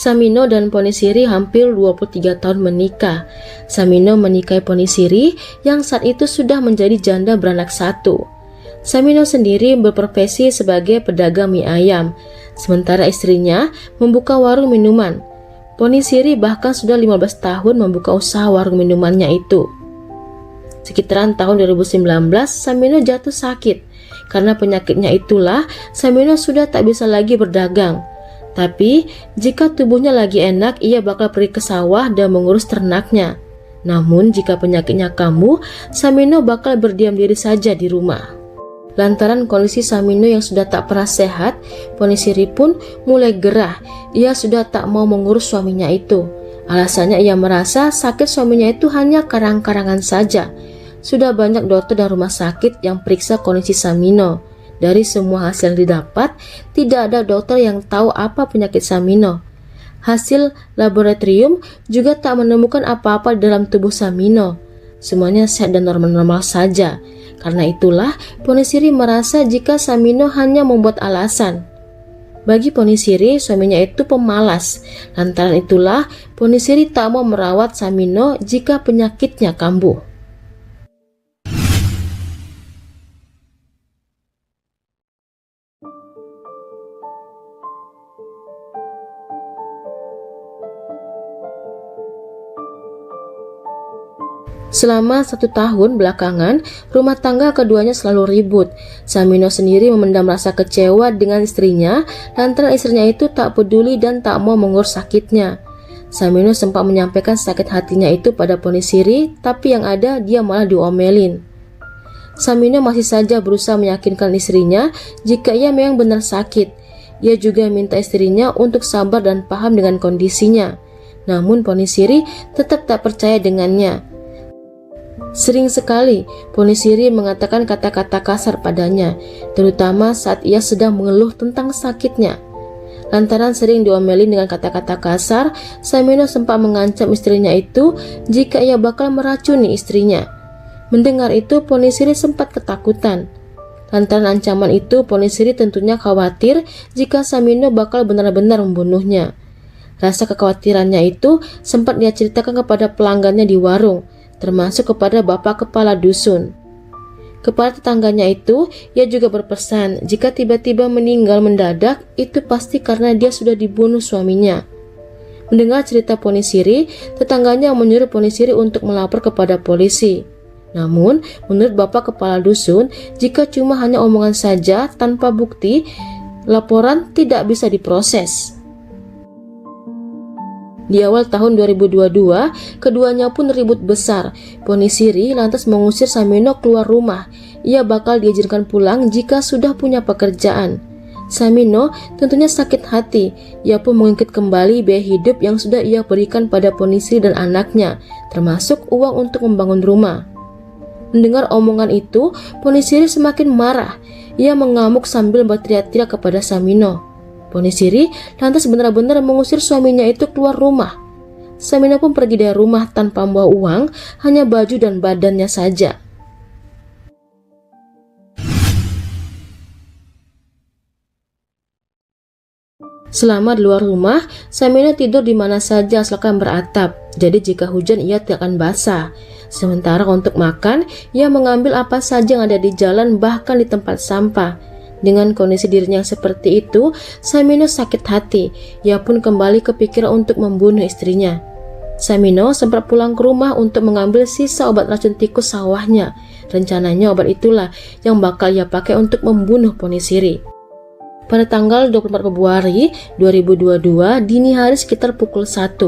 Samino dan Ponisiri hampir 23 tahun menikah. Samino menikahi Ponisiri yang saat itu sudah menjadi janda beranak satu. Samino sendiri berprofesi sebagai pedagang mie ayam, sementara istrinya membuka warung minuman. Ponisiri bahkan sudah 15 tahun membuka usaha warung minumannya itu. Sekitaran tahun 2019, Samino jatuh sakit. Karena penyakitnya itulah, Samino sudah tak bisa lagi berdagang. Tapi, jika tubuhnya lagi enak, ia bakal pergi ke sawah dan mengurus ternaknya. Namun, jika penyakitnya kambuh, Samino bakal berdiam diri saja di rumah. Lantaran kondisi Samino yang sudah tak pernah sehat, Ponisiri pun mulai gerah. Ia sudah tak mau mengurus suaminya itu. Alasannya ia merasa sakit suaminya itu hanya karang-karangan saja. Sudah banyak dokter dan rumah sakit yang periksa kondisi Samino. Dari semua hasil yang didapat, tidak ada dokter yang tahu apa penyakit Samino. Hasil laboratorium juga tak menemukan apa-apa dalam tubuh Samino. Semuanya sehat dan normal-normal saja. Karena itulah, Ponisiri merasa jika Samino hanya membuat alasan. Bagi Ponisiri, suaminya itu pemalas. Lantaran itulah, Ponisiri tak mau merawat Samino jika penyakitnya kambuh. Selama 1 tahun belakangan, rumah tangga keduanya selalu ribut. Samino sendiri memendam rasa kecewa dengan istrinya, lantaran istrinya itu tak peduli dan tak mau mengurus sakitnya. Samino sempat menyampaikan sakit hatinya itu pada Ponisiri, tapi yang ada dia malah diomelin. Samino masih saja berusaha meyakinkan istrinya jika ia memang benar sakit. Ia juga minta istrinya untuk sabar dan paham dengan kondisinya. Namun Ponisiri tetap tak percaya dengannya. Sering sekali Ponisiri mengatakan kata-kata kasar padanya, terutama saat ia sedang mengeluh tentang sakitnya. Lantaran sering diomelin dengan kata-kata kasar, Samino sempat mengancam istrinya itu jika ia bakal meracuni istrinya. Mendengar itu, Ponisiri sempat ketakutan. Lantaran ancaman itu, Ponisiri tentunya khawatir jika Samino bakal benar-benar membunuhnya. Rasa kekhawatirannya itu sempat dia ceritakan kepada pelanggannya di warung, termasuk kepada bapak kepala dusun. Kepada tetangganya itu, ia juga berpesan jika tiba-tiba meninggal mendadak, itu pasti karena dia sudah dibunuh suaminya. Mendengar cerita Ponisiri, tetangganya menyuruh Ponisiri untuk melapor kepada polisi. Namun, menurut bapak kepala dusun, jika cuma hanya omongan saja tanpa bukti, laporan tidak bisa diproses. Di awal tahun 2022, keduanya pun ribut besar. Ponisiri lantas mengusir Samino keluar rumah. Ia bakal diizinkan pulang jika sudah punya pekerjaan. Samino tentunya sakit hati. Ia pun mengungkit kembali biaya hidup yang sudah ia berikan pada Ponisiri dan anaknya, termasuk uang untuk membangun rumah. Mendengar omongan itu, Ponisiri semakin marah. Ia mengamuk sambil berteriak-teriak kepada Samino. Ponisiri lantas benar-benar mengusir suaminya itu keluar rumah. Samino pun pergi dari rumah tanpa membawa uang, hanya baju dan badannya saja. Selama di luar rumah, Samino tidur di mana saja asalkan beratap. Jadi jika hujan ia tidak akan basah. Sementara untuk makan, ia mengambil apa saja yang ada di jalan, bahkan di tempat sampah. Dengan kondisi dirinya yang seperti itu, Samino sakit hati. Ia pun kembali kepikiran untuk membunuh istrinya. Samino sempat pulang ke rumah untuk mengambil sisa obat racun tikus sawahnya. Rencananya obat itulah yang bakal ia pakai untuk membunuh Ponisiri. Pada tanggal 24 Februari 2022, dini hari sekitar pukul 1,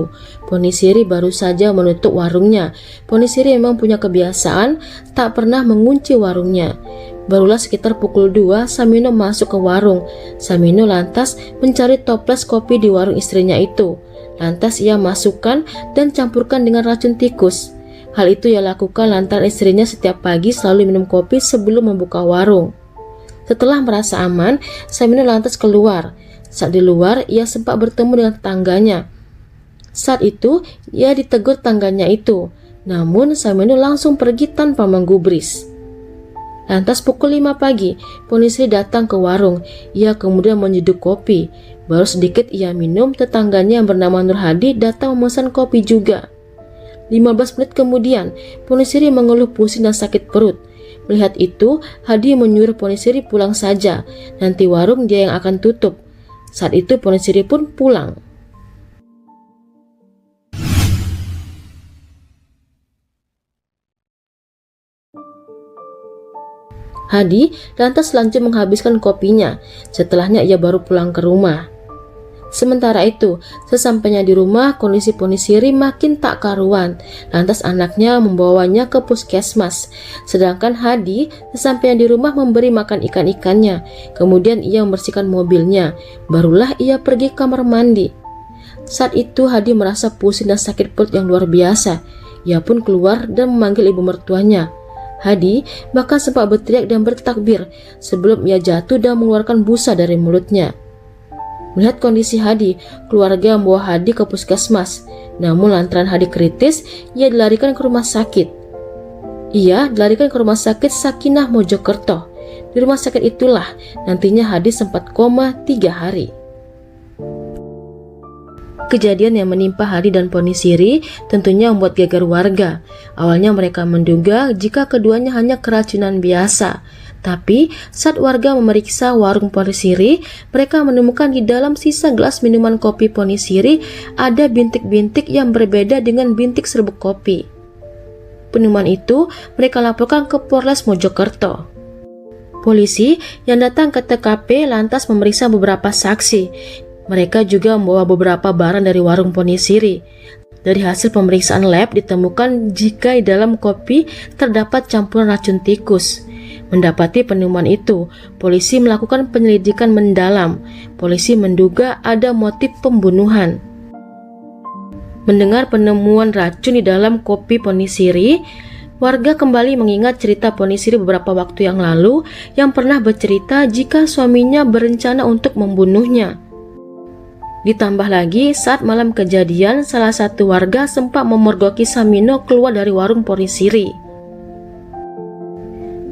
Ponisiri baru saja menutup warungnya. Ponisiri memang punya kebiasaan tak pernah mengunci warungnya. Barulah sekitar pukul 2, Samino masuk ke warung. Samino lantas mencari toples kopi di warung istrinya itu. Lantas ia masukkan dan campurkan dengan racun tikus. Hal itu ia lakukan lantaran istrinya setiap pagi selalu minum kopi sebelum membuka warung. Setelah merasa aman, Samino lantas keluar. Saat di luar, ia sempat bertemu dengan tetangganya. Saat itu, ia ditegur tetangganya itu. Namun, Samino langsung pergi tanpa menggubris. Lantas pukul 5 pagi, Ponisri datang ke warung. Ia kemudian menyeduh kopi. Baru sedikit ia minum, tetangganya yang bernama Nur Hadi datang memesan kopi juga. 15 menit kemudian, Ponisri mengeluh pusing dan sakit perut. Melihat itu, Hadi menyuruh Ponisri pulang saja. Nanti warung dia yang akan tutup. Saat itu Ponisri pun pulang. Hadi lantas lanjut menghabiskan kopinya. Setelahnya ia baru pulang ke rumah. Sementara itu, sesampainya di rumah, kondisi Ponisri makin tak karuan. Lantas anaknya membawanya ke puskesmas. Sedangkan Hadi sesampainya di rumah memberi makan ikan-ikannya. Kemudian ia membersihkan mobilnya. Barulah ia pergi ke kamar mandi. Saat itu Hadi merasa pusing dan sakit perut yang luar biasa. Ia pun keluar dan memanggil ibu mertuanya. Hadi bahkan sempat berteriak dan bertakbir sebelum ia jatuh dan mengeluarkan busa dari mulutnya. Melihat kondisi Hadi, keluarga membawa Hadi ke puskesmas. Namun lantaran Hadi kritis, ia dilarikan ke rumah sakit. Ia dilarikan ke rumah sakit Sakinah Mojokerto. Di rumah sakit itulah nantinya Hadi sempat koma 3 hari. Kejadian yang menimpa Hadi dan Ponisri tentunya membuat geger warga. Awalnya mereka menduga jika keduanya hanya keracunan biasa. Tapi saat warga memeriksa warung Ponisri, mereka menemukan di dalam sisa gelas minuman kopi Ponisri ada bintik-bintik yang berbeda dengan bintik serbuk kopi. Penemuan itu mereka laporkan ke Polres Mojokerto. Polisi yang datang ke TKP lantas memeriksa beberapa saksi. Mereka juga membawa beberapa barang dari warung Ponisri. Dari hasil pemeriksaan lab ditemukan jika di dalam kopi terdapat campuran racun tikus. Mendapati penemuan itu, polisi melakukan penyelidikan mendalam. Polisi menduga ada motif pembunuhan. Mendengar penemuan racun di dalam kopi Ponisri, warga kembali mengingat cerita Ponisri beberapa waktu yang lalu yang pernah bercerita jika suaminya berencana untuk membunuhnya. Ditambah lagi saat malam kejadian salah satu warga sempat memergoki Samino keluar dari warung Ponisri.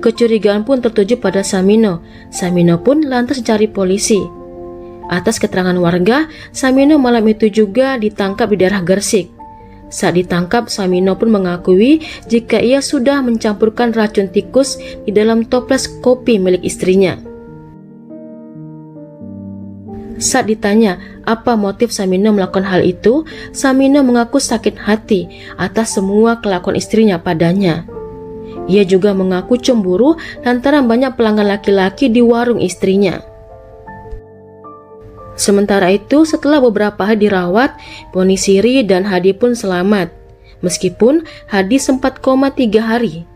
Kecurigaan pun tertuju pada Samino. Samino pun lantas cari polisi. Atas keterangan warga, Samino malam itu juga ditangkap di daerah Gresik. Saat ditangkap, Samino pun mengakui jika ia sudah mencampurkan racun tikus di dalam toples kopi milik istrinya. Saat ditanya apa motif Samino melakukan hal itu, Samino mengaku sakit hati atas semua kelakuan istrinya padanya. Ia juga mengaku cemburu lantaran banyak pelanggan laki-laki di warung istrinya. Sementara itu, setelah beberapa hari dirawat, Ponisri dan Hadi pun selamat. Meskipun Hadi sempat koma 3 hari.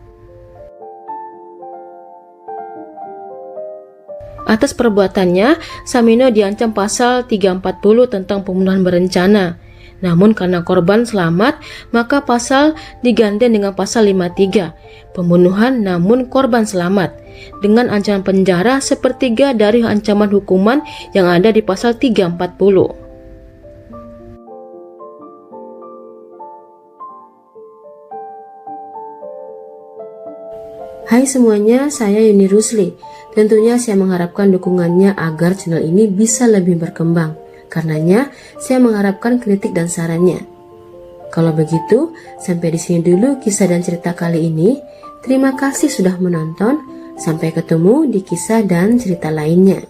Atas perbuatannya, Samino diancam pasal 340 tentang pembunuhan berencana. Namun karena korban selamat, maka pasal digandeng dengan pasal 53, pembunuhan namun korban selamat, dengan ancaman penjara sepertiga dari ancaman hukuman yang ada di pasal 340. Hai semuanya, saya Yuni Rusli. Tentunya saya mengharapkan dukungannya agar channel ini bisa lebih berkembang. Karenanya, saya mengharapkan kritik dan sarannya. Kalau begitu, sampai di sini dulu kisah dan cerita kali ini. Terima kasih sudah menonton. Sampai ketemu di kisah dan cerita lainnya.